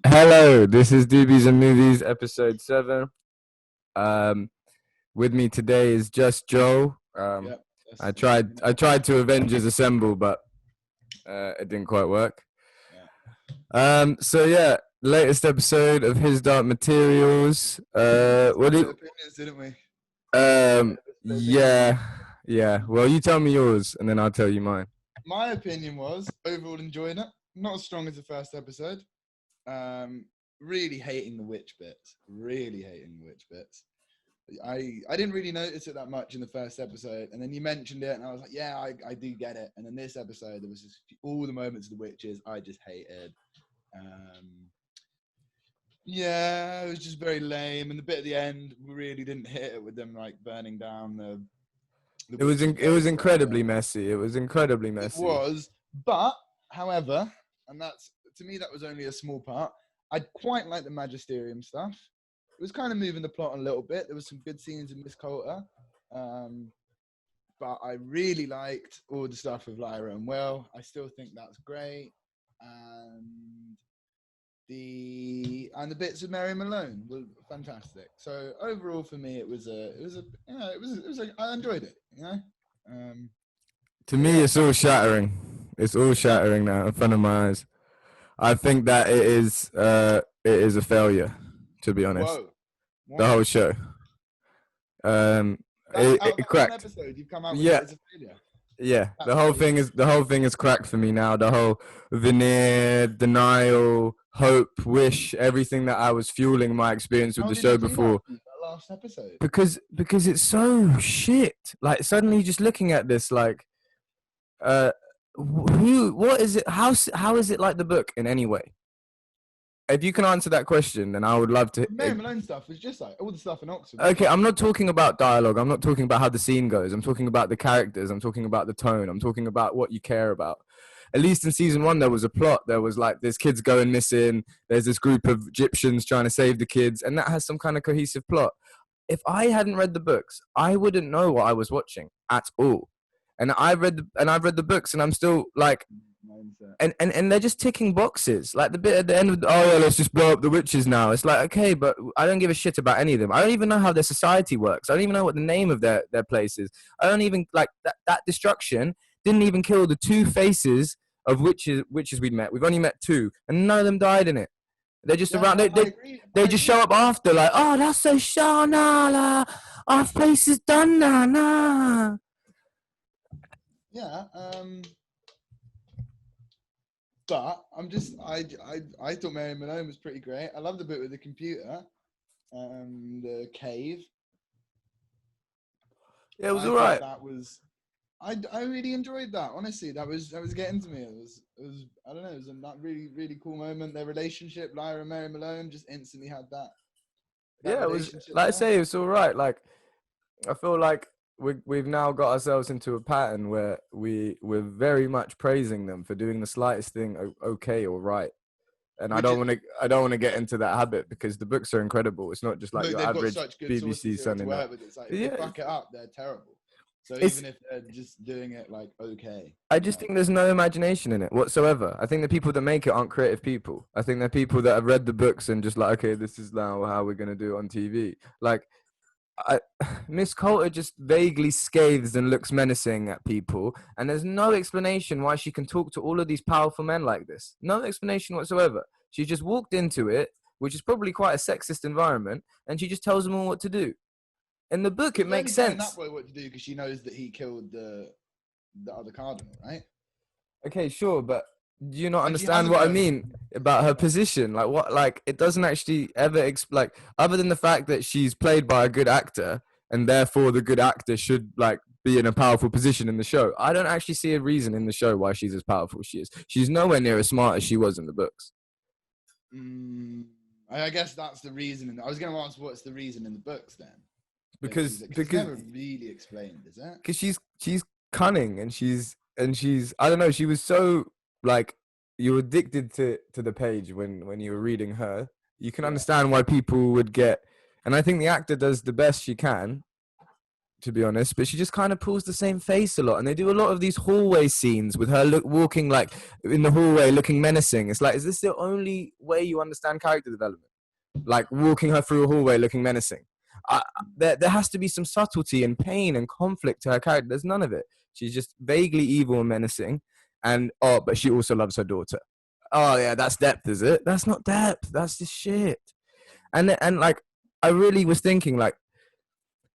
Hello, this is Doobies N Movies, episode 7. Um, with me today is just Joe. Yeah, I that's tried, I tried to Avengers Assemble, but it didn't quite work. yeah. So yeah, latest episode of His Dark Materials. What do Split you, opinions, didn't we? Split opinions. yeah, yeah. Well, you tell me yours, and then I'll tell you mine. My opinion was overall enjoying it. Not as strong as the first episode. Really hating the witch bits. Really hating the witch bits. I didn't really notice it that much in the first episode, and then you mentioned it, and I was like, yeah, I do get it. And then this episode, there was just all the moments of the witches I just hated. Um, Yeah, it was just very lame, and the bit at the end we really didn't hit it with them like burning down the witch's It was place or incredibly whatever. messy. It was incredibly It messy. was, but however, and that's to me that was only a small part. I quite like the magisterium stuff. It was kind of moving the plot a little bit. There was some good scenes in Miss Coulter, um, but I really liked all the stuff with Lyra and Will. I still think that's great, and the bits of Mary Malone were fantastic. So overall, for me, I enjoyed it. To So me, yeah, it's all shattering. It's all shattering now in front of my eyes. I think that it is a failure, to be honest. whoa, The why? whole show. That's out of It that one cracked. episode you've come out with it Yeah, as a failure. yeah. That's crazy. The whole thing is cracked for me now. The whole veneer, denial, hope, wish, everything that I was fueling my experience with How the did you show do that before. in that last episode? Because it's so shit. Like suddenly just looking at this, like uh, what is it? How is it like the book in any way? If you can answer that question, then I would love to. The Mary Malone stuff was just like all the stuff in Oxford. Okay, I'm not talking about dialogue. I'm not talking about how the scene goes. I'm talking about the characters. I'm talking about the tone. I'm talking about what you care about. At least in season 1, there was a plot. There was like there's kids going missing. There's this group of Egyptians trying to save the kids, and that has some kind of cohesive plot. If I hadn't read the books, I wouldn't know what I was watching at all. And I've read the books, and I'm still like, Mindset. and they're just ticking boxes. Like the bit at the end of oh yeah, let's just blow up the witches now. It's like okay, but I don't give a shit about any of them. I don't even know how their society works. I don't even know what the name of their place is. I don't even like that destruction didn't even kill the 2 faces of witches we'd met. We've only met 2, and none of them died in it. They're just Yeah, around. I agree. They I just agree. show up after, like, oh, that's so Shana. Our place is done now. Nah. Yeah. But I thought Mary Malone was pretty great. I love the bit with the computer, the cave. Yeah, it was I all thought right. that was. I really enjoyed that. Honestly, that was getting to me. It was I don't know. It was a that really cool moment. Their relationship, Lyra and Mary Malone, just instantly had that Yeah, it was relationship like I there. say, it's all right. Like I feel like we've now got ourselves into a pattern where we're very much praising them for doing the slightest thing okay or right. And Which is I don't want to get into that habit because the books are incredible. It's not just like look, your they've got average such good BBC sources here to sending up. work with. It's like if they Yeah, fuck it up, they're terrible. So it's even if they're just doing it like okay, I you just know, think there's no imagination in it whatsoever. I think the people that make it aren't creative people. I think they're people that have read the books and just like, okay, this is now how we're gonna do it on TV. Like, I, Miss Coulter just vaguely scathes and looks menacing at people, and there's no explanation why she can talk to all of these powerful men like this. No explanation whatsoever. She just walked into it, which is probably quite a sexist environment, and she just tells them all what to do. In the book, it she's makes only telling that sense. boy what to do because she knows that he killed the other cardinal, right? Okay, sure, but do you not And she understand hasn't what I got a mean about her position? Like what? Like it doesn't actually ever like other than the fact that she's played by a good actor, and therefore the good actor should like be in a powerful position in the show. I don't actually see a reason in the show why she's as powerful as she is. She's nowhere near as smart as she was in the books. Mm, I guess that's the reason. And I was going to ask, what's the reason in the books then? Because it's Because never really explained, is it? she's cunning and she's I don't know. She was so like you were addicted to the page when you were reading her. You can Yeah. understand why people would get, and I think the actor does the best she can. to be honest, but she just kind of pulls the same face a lot. And they do a lot of these hallway scenes with her walking like in the hallway, looking menacing. It's like, is this the only way you understand character development? Like walking her through a hallway, looking menacing. There has to be some subtlety and pain and conflict to her character. There's none of it. She's just vaguely evil and menacing, but she also loves her daughter. Oh yeah, that's depth, is it? That's not depth. That's just shit. And like, I really was thinking, like,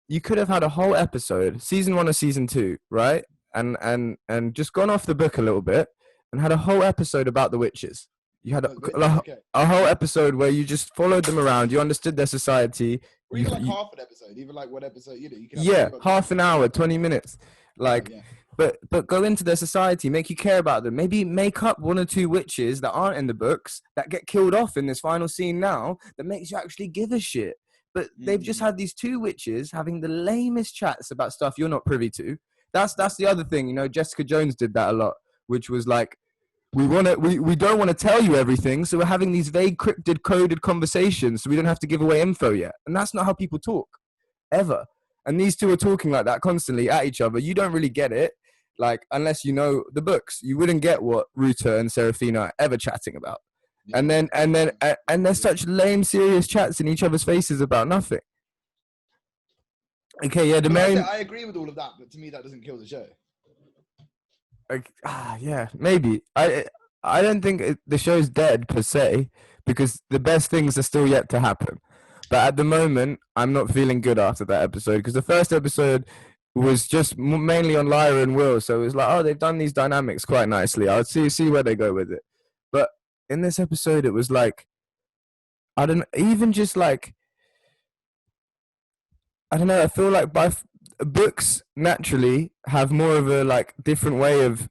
you could have had a whole episode, season 1 or season 2, right? And just gone off the book a little bit and had a whole episode about the witches. You had a whole episode where you just followed them around. You understood their society. Or even like half an episode, even like what episode, you know, you can half an hour, 20 minutes. Like, but go into their society, make you care about them. Maybe make up 1 or 2 witches that aren't in the books that get killed off in this final scene now that makes you actually give a shit. But they've just had these 2 witches having the lamest chats about stuff you're not privy to. That's the other thing, you know. Jessica Jones did that a lot, which was like, we don't want to tell you everything, so we're having these vague, cryptid, coded conversations, so we don't have to give away info yet. And that's not how people talk, ever. And these 2 are talking like that constantly at each other. You don't really get it, like, unless you know the books. You wouldn't get what Ruta and Serafina are ever chatting about. And there's such lame, serious chats in each other's faces about nothing. Okay, yeah, I agree with all of that, but to me, that doesn't kill the show. Like, yeah, maybe. I don't think the show's dead per se, because the best things are still yet to happen. But at the moment, I'm not feeling good after that episode, because the first episode was just mainly on Lyra and Will, so it was like, oh, they've done these dynamics quite nicely. I'll see where they go with it. But in this episode, it was like, I don't even just like, I don't know. I feel like books naturally have more of a like different way of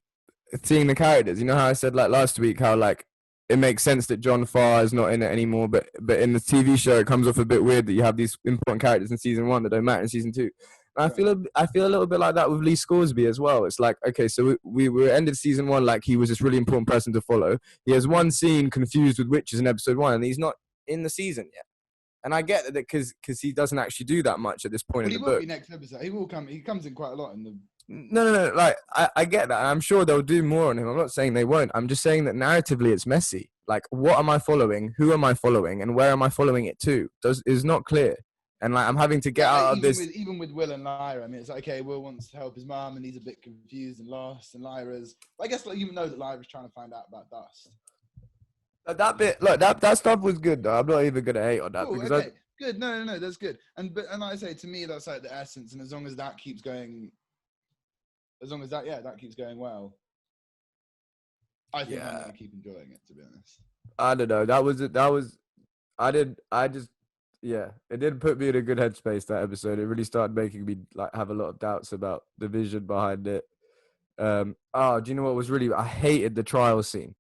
seeing the characters. You know how I said like last week how like it makes sense that John Farr is not in it anymore, but in the TV show it comes off a bit weird that you have these important characters in season 1 that don't matter in season 2. And I feel a little bit like that with Lee Scoresby as well. It's like, okay, so we were ended season 1 like he was this really important person to follow. He has one scene confused with witches in episode 1, and he's not in the season yet. And I get that because he doesn't actually do that much at this point in the book. He will be next episode. He will come. He comes in quite a lot in the. No. Like I get that. I'm sure they'll do more on him. I'm not saying they won't. I'm just saying that narratively it's messy. Like, what am I following? Who am I following? And where am I following it to? Is not clear. And like I'm having to get out of this. Even with Will and Lyra, I mean, it's like, okay, Will wants to help his mum, and he's a bit confused and lost. And Lyra's, I guess, like, you know that Lyra's trying to find out about Dust. That bit, look, that stuff was good though. I'm not even gonna hate on that. Cool, because okay. Good. No, that's good. And like I say, to me, that's like the essence. And as long as that keeps going, that keeps going well, I think I'm gonna keep enjoying it. To be honest, I don't know. It did put me in a good headspace, that episode. It really started making me like have a lot of doubts about the vision behind it. Do you know what was really? I hated the trial scene.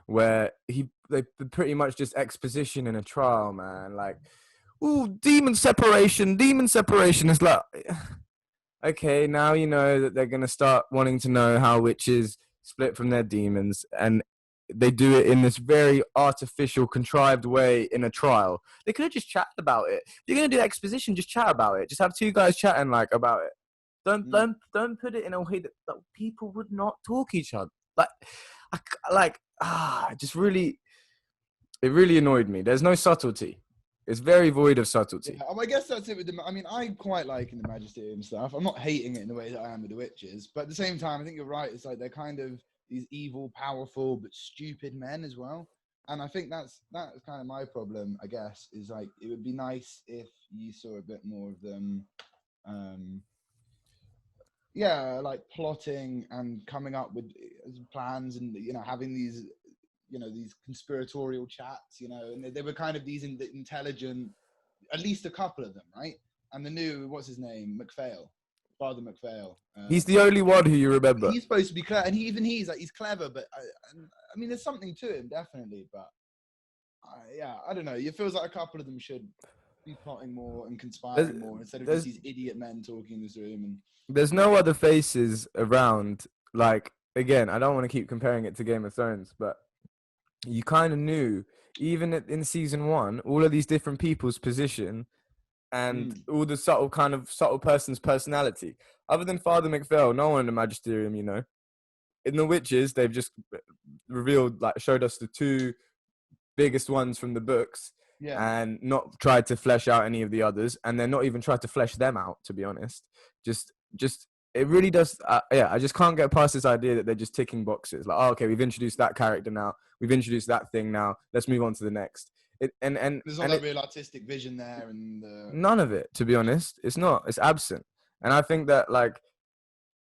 Where they pretty much just exposition in a trial, man. Like, ooh, demon separation. It's like, okay, now you know that they're gonna start wanting to know how witches split from their demons, and they do it in this very artificial, contrived way in a trial. They could have just chatted about it. If you're gonna do exposition, just chat about it. Just have 2 guys chatting like about it. Don't put it in a way that people would not talk each other. It really annoyed me. There's no subtlety. It's very void of subtlety. Yeah, I guess that's it with I mean, I quite like in the Magisterium stuff. I'm not hating it in the way that I am with the witches, but at the same time, I think you're right. It's like they're kind of these evil, powerful, but stupid men as well. And I think that's kind of my problem, I guess, is like, it would be nice if you saw a bit more of them, like plotting and coming up with plans and, you know, having these, you know, these conspiratorial chats, you know, and they were kind of these intelligent, at least a couple of them, right? And the new, what's his name, Father MacPhail. He's the only one who you remember. He's supposed to be clever, and he's like, he's clever, but I mean, there's something to him, definitely, but I don't know. It feels like a couple of them should be plotting more and conspiring more instead of just these idiot men talking in this room. And there's no other faces around. Like, again, I don't want to keep comparing it to Game of Thrones, but you kind of knew, even in season 1, all of these different people's position and all the subtle person's personality. Other than Father McPhail, no one in the Magisterium, you know. In The Witches, they've just revealed, like, showed us the two biggest ones from the books, and not tried to flesh out any of the others, and they're not even tried to flesh them out, to be honest. Just it really does. I just can't get past this idea that they're just ticking boxes. Like, oh, okay, we've introduced that character now, we've introduced that thing now, let's move on to the next. And there's not a real artistic vision there, and none of it, to be honest. It's not. It's absent. And I think that, like,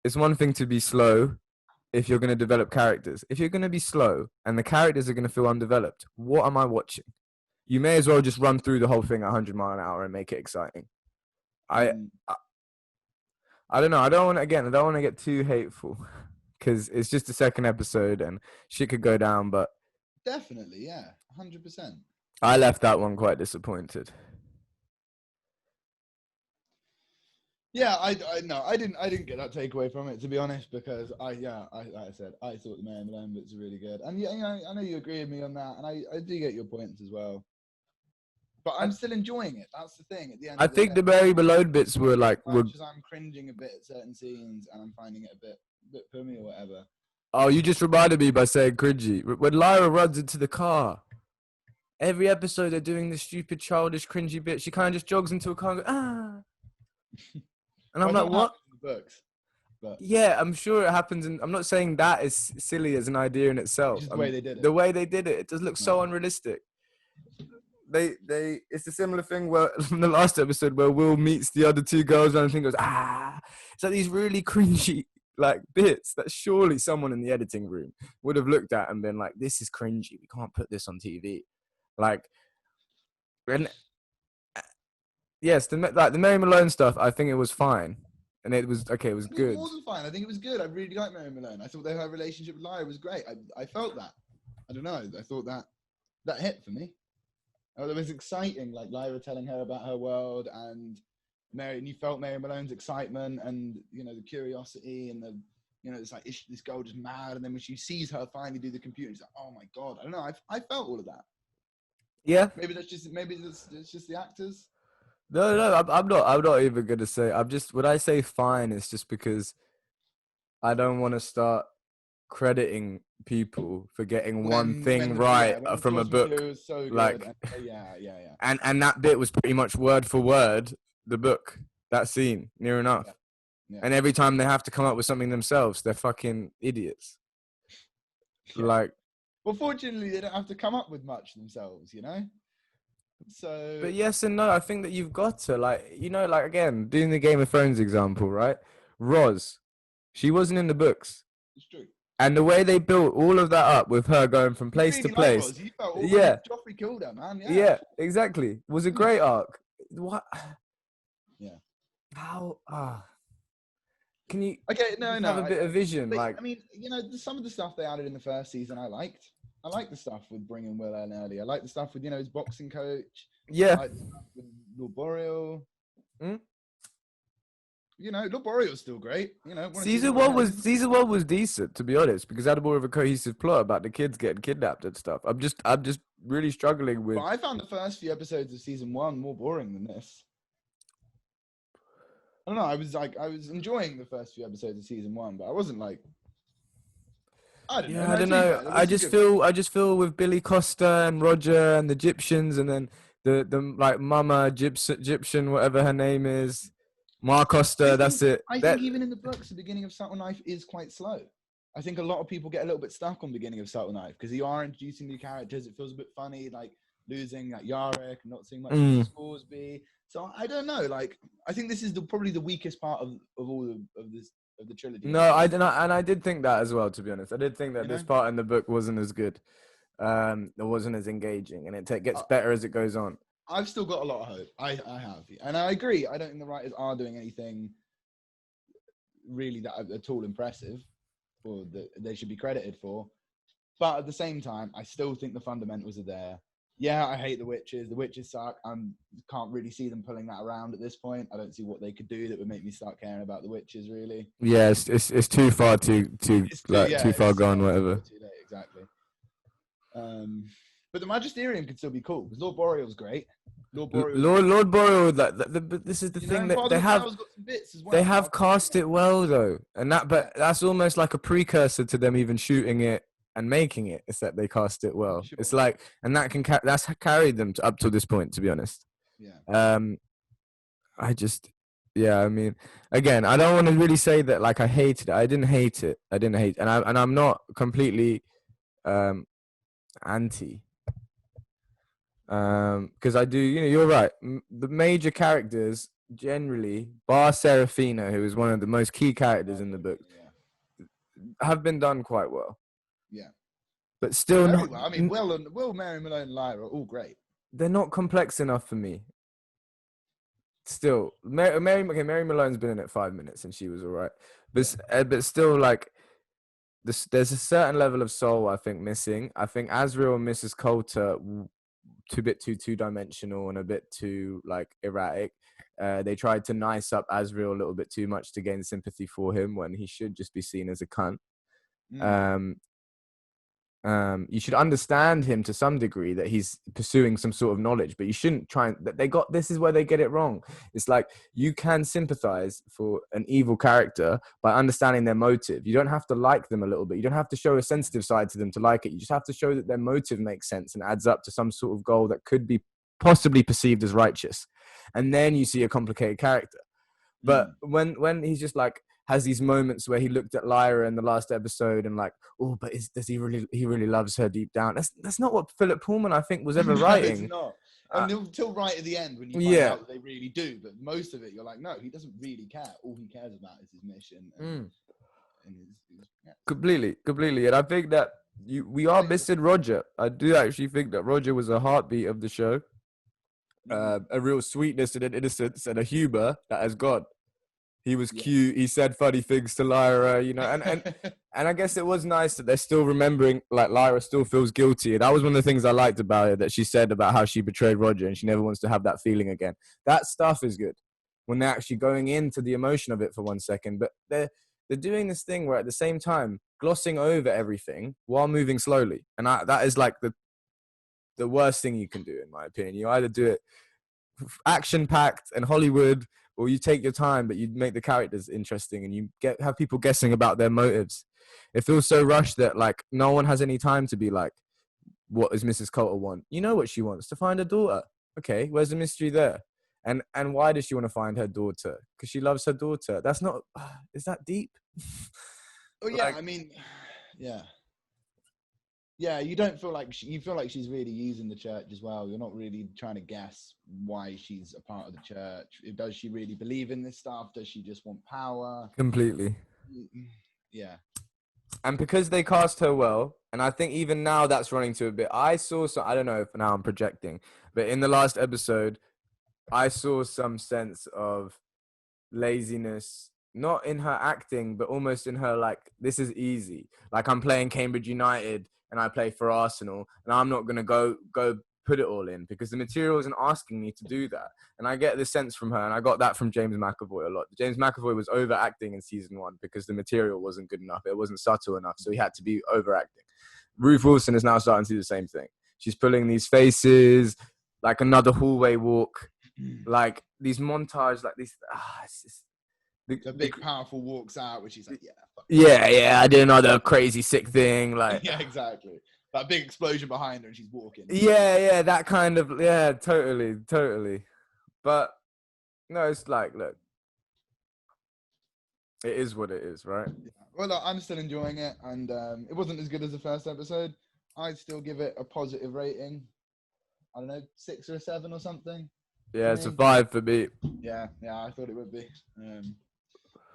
it's one thing to be slow if you're going to develop characters. If you're going to be slow and the characters are going to feel undeveloped, what am I watching? You may as well just run through the whole thing at 100 miles an hour and make it exciting. I don't know. I don't want to get too hateful, because it's just the second episode and shit could go down. But definitely, yeah, 100%. I left that one quite disappointed. Yeah, I didn't get that takeaway from it, to be honest, because like I said, I thought the Mary Malone bits were really good, and yeah, I know you agree with me on that, and I do get your points as well. But I'm still enjoying it. That's the thing. At the end, I think the Mary Malone bits were like, as I'm cringing a bit at certain scenes, and I'm finding it a bit pummy or whatever. Oh, you just reminded me by saying cringy. When Lyra runs into the car, every episode they're doing this stupid, childish, cringy bit. She kind of just jogs into a car and goes, ah. And I'm like, what? Books, but yeah, I'm sure it happens. I'm not saying that is silly as an idea in itself. Just the way they did it. The way they did it, it does look so unrealistic. It's a similar thing where in the last episode where Will meets the other two girls and goes, ah. It's like these really cringy, like, bits that surely someone in the editing room would have looked at and been like, this is cringy. We can't put this on TV. Like, and yes, the Mary Malone stuff, I think it was fine. And it was, okay, it was good. It wasn't fine. I think it was good. I really liked Mary Malone. I thought her relationship with Lyra was great. I felt that. I don't know. I thought that hit for me. It was exciting, like Lyra telling her about her world, and you felt Mary Malone's excitement, and, you know, the curiosity, and the, you know, it's like, is this girl just mad? And then when she sees her finally do the computer, she's like, oh my God. I don't know. I felt all of that. Yeah. Maybe it's just the actors. No, I'm not even gonna say. When I say fine, it's just because I don't want to start crediting people for getting one thing right from a book. So like, yeah. And that bit was pretty much word for word the book. That scene, near enough. Yeah. And every time they have to come up with something themselves, they're fucking idiots. Yeah. Like, well, fortunately, they don't have to come up with much themselves, you know. So, but yes and no. I think that you've got to, like, you know, like, again, doing the Game of Thrones example, right? Roz, she wasn't in the books. It's true. And the way they built all of that up with her going from place to place, yeah, Joffrey killed her, man. Yeah, exactly. It was a great arc. What? Yeah. How? Can you? Okay, have a bit of vision, but, like. I mean, you know, some of the stuff they added in the first season, I liked. I like the stuff with bringing Will in early. I like the stuff with, you know, his boxing coach. Yeah. I like the stuff with Lord Boreal. You know, Lord Boreal's still great. You know, season one was decent, to be honest, because it had more of a cohesive plot about the kids getting kidnapped and stuff. I'm just really struggling with. But I found the first few episodes of season one more boring than this. I don't know. I was enjoying the first few episodes of season one, but I wasn't like. I don't know. I just feel with Billy Costa and Roger and the Egyptians, and then the like Mama Egyptian, whatever her name is, Mar Costa. That's it. I think even in the books, the beginning of Subtle Knife is quite slow. I think a lot of people get a little bit stuck on the beginning of Subtle Knife because you are introducing new characters. It feels a bit funny, like losing like Yarrick and not seeing much of Scoresby. So I don't know. Like, I think this is probably the weakest part of all of the trilogy. No, I don't know, and I did think that as well. To be honest, I did think that this part in the book wasn't as good. It wasn't as engaging, and it gets better as it goes on. I've still got a lot of hope. I have, and I agree. I don't think the writers are doing anything really that at all impressive, or that they should be credited for. But at the same time, I still think the fundamentals are there. Yeah, I hate the Witches. The Witches suck. I can't really see them pulling that around at this point. I don't see what they could do that would make me start caring about the Witches, really. Yeah, it's too far too far gone, whatever. Too late, exactly. But the Magisterium could still be cool because Lord Boreal's great. Lord Boreal's Lord Boreal. But this is the you know, thing and that Father they of the have. Tower's got some bits as well. They have cast it well though, and that. Yeah. But that's almost like a precursor to them even shooting it and making it. Is that they cast it well? Sure. It's like, and that can that's carried them up to this point. To be honest. Yeah. I just, yeah. I mean, again, I don't want to really say that like I hated it. I didn't hate it. I didn't hate, and I'm not completely anti. Because I do, you know, you're right. The major characters generally, bar Serafina, who is one of the most key characters in the book, have been done quite well. Yeah. But still Very not. well. I mean, Will, Mary Malone, and Lyra are all great. They're not complex enough for me. Still, Mary Malone's been in it 5 minutes and she was all right. But still, like, there's a certain level of soul I think missing. I think Asriel and Mrs. Coulter too two-dimensional and a bit too like erratic. They tried to nice up Asriel a little bit too much to gain sympathy for him when he should just be seen as a cunt. You should understand him to some degree that he's pursuing some sort of knowledge, but you shouldn't try and this is where they get it wrong. It's like you can sympathize for an evil character by understanding their motive. You don't have to like them a little bit. You don't have to show a sensitive side to them to like it. You just have to show that their motive makes sense and adds up to some sort of goal that could be possibly perceived as righteous. And then you see a complicated character. But when he's just like, has these moments where he looked at Lyra in the last episode and like, oh, but does he really loves her deep down? That's not what Philip Pullman I think was ever writing. It's not. Until right at the end when you find out that they really do, but most of it you're like, no, he doesn't really care. All he cares about is his mission and his completely. And I think that we are missing Roger. I do actually think that Roger was a heartbeat of the show, a real sweetness and an innocence and a humor that has gone. He was cute. He said funny things to Lyra, you know, and I guess it was nice that they're still remembering, like Lyra still feels guilty. And that was one of the things I liked about it, that she said about how she betrayed Roger and she never wants to have that feeling again. That stuff is good when they're actually going into the emotion of it for 1 second. But they're doing this thing where at the same time glossing over everything while moving slowly, and that is like the worst thing you can do, in my opinion. You either do it action packed and Hollywood, or you take your time, but you make the characters interesting and you have people guessing about their motives. It feels so rushed that like no one has any time to be like, what does Mrs. Coulter want? You know what she wants, to find her daughter. Okay, where's the mystery there? And why does she want to find her daughter? Because she loves her daughter. That's not. Is that deep? Oh yeah, I mean, yeah. Yeah, you don't feel like you feel like she's really using the church as well. You're not really trying to guess why she's a part of the church. Does she really believe in this stuff? Does she just want power? Completely. Yeah. And because they cast her well, and I think even now that's running to a bit. I don't know if now I'm projecting, but in the last episode, I saw some sense of laziness, not in her acting, but almost in her like, this is easy. Like I'm playing Cambridge United and I play for Arsenal, and I'm not gonna go put it all in because the material isn't asking me to do that. And I get this sense from her, and I got that from James McAvoy a lot. James McAvoy was overacting in season 1 because the material wasn't good enough. It wasn't subtle enough, so he had to be overacting. Ruth Wilson is now starting to do the same thing. She's pulling these faces, like another hallway walk, like these montage, like these. It's just, the big powerful walks out, which is like, I did another crazy sick thing, like yeah, exactly. That big explosion behind her, and she's walking. Yeah, that kind of, totally. But no, it's like, look, it is what it is, right? Well, look, I'm still enjoying it, and it wasn't as good as the first episode. I'd still give it a positive rating. I don't know, 6 or a 7 or something. Yeah, it's a 5 for me. Yeah, I thought it would be.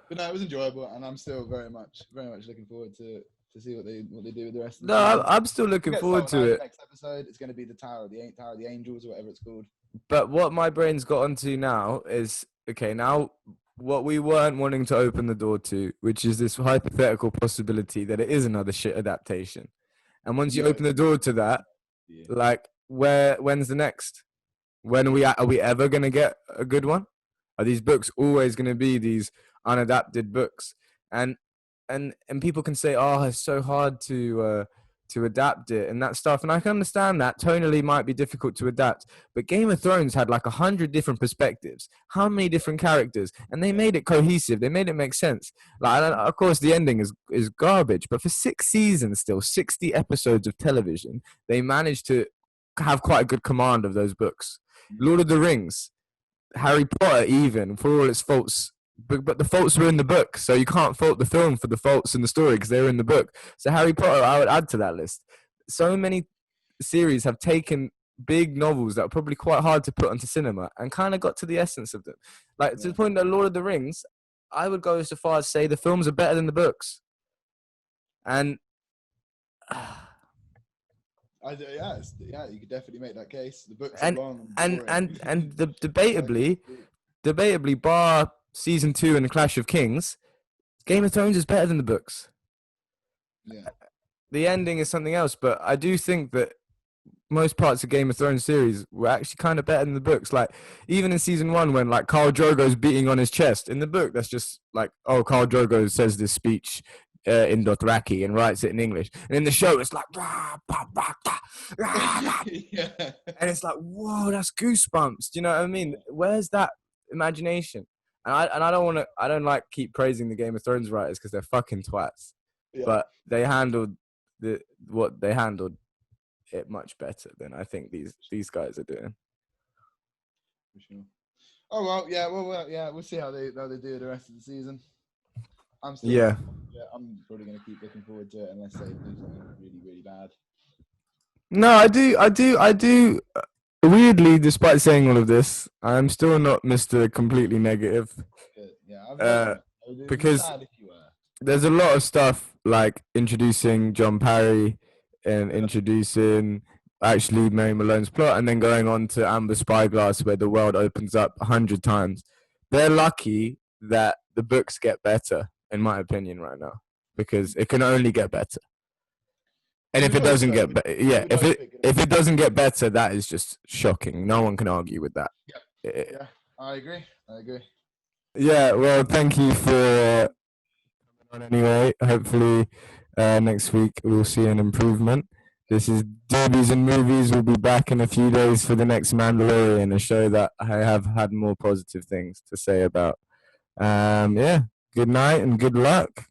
But no, it was enjoyable, and I'm still very much looking forward to see what they do with the rest of the season. I'm still looking forward to it. Next episode, it's going to be the Tower of the Angels, or whatever it's called. But what my brain's got onto now is, okay, now what we weren't wanting to open the door to, which is this hypothetical possibility that it is another shit adaptation. And once you open the door to that, like, when's the next? Are we ever going to get a good one? Are these books always going to be these unadapted books? And people can say, oh, it's so hard to to adapt it and that stuff. And I can understand that tonally might be difficult to adapt, but Game of Thrones had like 100 different perspectives, how many different characters, and they made it cohesive. They made it make sense. Like, of course, the ending is garbage, but for 6 seasons, still 60 episodes of television, they managed to have quite a good command of those books. Lord of the Rings, Harry Potter, even for all its faults. But the faults were in the book, so you can't fault the film for the faults in the story because they were in the book. So Harry Potter, I would add to that list. So many series have taken big novels that are probably quite hard to put onto cinema and kind of got to the essence of them. Like to the point that Lord of the Rings, I would go so far as to say the films are better than the books. And you could definitely make that case. The books and are long and debatably, bar season 2 and the Clash of Kings, Game of Thrones is better than the books. Yeah. The ending is something else, but I do think that most parts of Game of Thrones series were actually kind of better than the books. Like even in season 1, when like Khal Drogo's beating on his chest, in the book that's just like, oh, Khal Drogo says this speech in Dothraki and writes it in English, and in the show it's like Yeah. and it's like, whoa, that's goosebumps. Do you know what I mean? Where's that imagination? And I don't like keep praising the Game of Thrones writers because they're fucking twats, but they handled what they handled it much better than I think these guys are doing. For sure. Oh well, yeah. We'll see how they do the rest of the season. I'm probably gonna keep looking forward to it unless they do something really, really bad. No, I do. Weirdly, despite saying all of this, I'm still not Mr. Completely Negative. Good. Yeah, because there's a lot of stuff like introducing John Parry and introducing actually Mary Malone's plot and then going on to Amber Spyglass where the world opens up 100 times. They're lucky that the books get better, in my opinion, right now, because it can only get better. And if it doesn't get better, if it doesn't get better, that is just shocking. No one can argue with that. Yeah, I agree. Yeah, well, thank you for coming on anyway. Hopefully, next week we'll see an improvement. This is Doobies N Movies. We'll be back in a few days for the next Mandalorian, a show that I have had more positive things to say about. Yeah, good night and good luck.